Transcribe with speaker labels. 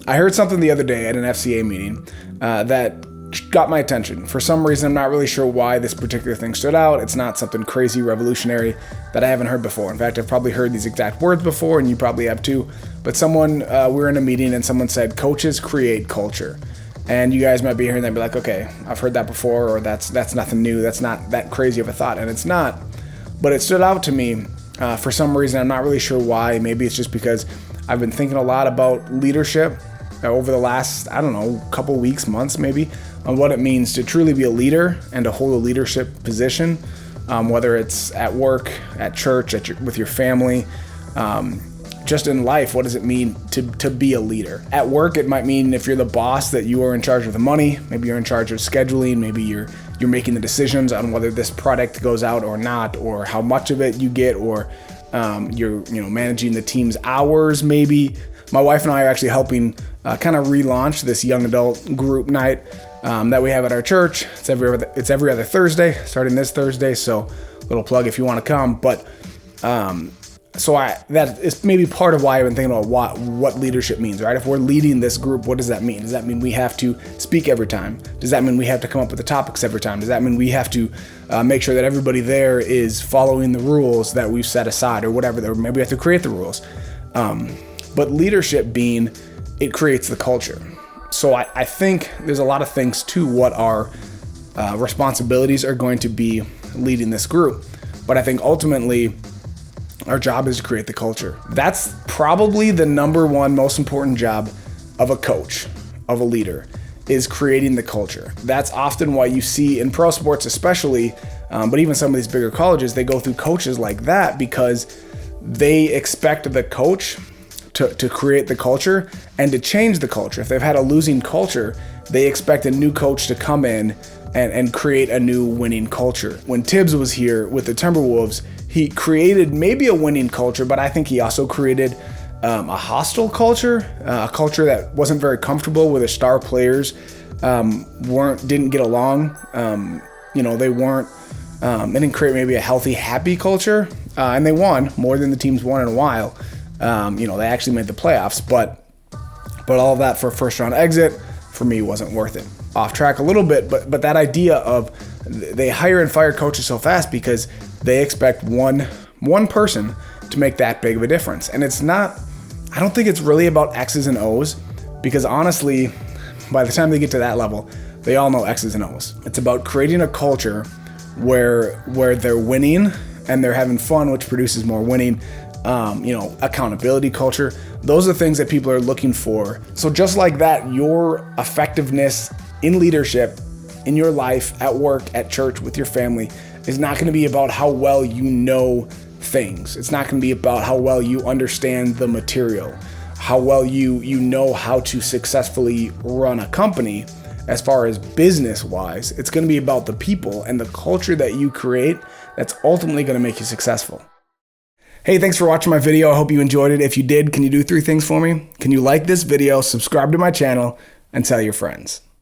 Speaker 1: I heard something the other day at an FCA meeting that got my attention. For some reason, I'm not really sure why this particular thing stood out. It's not something crazy revolutionary that I haven't heard before. In fact, I've probably heard these exact words before, and you probably have too. But we were in a meeting and someone said, coaches create culture. And you guys might be hearing that and be like, okay, I've heard that before, or that's nothing new. That's not that crazy of a thought. And it's not. But it stood out to me for some reason. I'm not really sure why. Maybe it's just because I've been thinking a lot about leadership over the last, couple weeks, months maybe, on what it means to truly be a leader and to hold a leadership position, whether it's at work, at church, with your family, just in life. What does it mean to be a leader? At work, it might mean if you're the boss that you are in charge of the money, maybe you're in charge of scheduling, maybe you're making the decisions on whether this product goes out or not, or how much of it you get, or you're managing the team's hours maybe. My wife and I are actually helping kind of relaunch this young adult group night that we have at our church. It's every other Thursday, starting this Thursday. So little plug if you want to come. But that is maybe part of why I've been thinking about what leadership means, right? If we're leading this group, what does that mean? Does that mean we have to speak every time? Does that mean we have to come up with the topics every time? Does that mean we have to make sure that everybody there is following the rules that we've set aside, or whatever? Or maybe we have to create the rules. But leadership being, it creates the culture. So I think there's a lot of things to what our responsibilities are going to be leading this group. But I think ultimately our job is to create the culture. That's probably the number one most important job of a coach, of a leader, is creating the culture. That's often why you see in pro sports especially, but even some of these bigger colleges, they go through coaches like that because they expect the coach to create the culture and to change the culture. If they've had a losing culture, they expect a new coach to come in and create a new winning culture. When Tibbs was here with the Timberwolves, he created maybe a winning culture, but I think he also created a hostile culture, a culture that wasn't very comfortable, where the star players didn't get along. They didn't create maybe a healthy, happy culture, and they won more than the teams won in a while. They actually made the playoffs, but all of that for a first round exit for me wasn't worth it. Off track a little bit, but that idea of they hire and fire coaches so fast because they expect one person to make that big of a difference. And it's not, I don't think it's really about X's and O's, because honestly, by the time they get to that level, they all know X's and O's. It's about creating a culture where they're winning and they're having fun, which produces more winning. Accountability culture. Those are things that people are looking for. So just like that, your effectiveness in leadership, in your life, at work, at church, with your family, is not going to be about how well you know things. It's not going to be about how well you understand the material, how well you know how to successfully run a company as far as business wise. It's going to be about the people and the culture that you create that's ultimately going to make you successful. Hey, thanks for watching my video. I hope you enjoyed it. If you did, can you do 3 things for me? Can you like this video, subscribe to my channel, and tell your friends?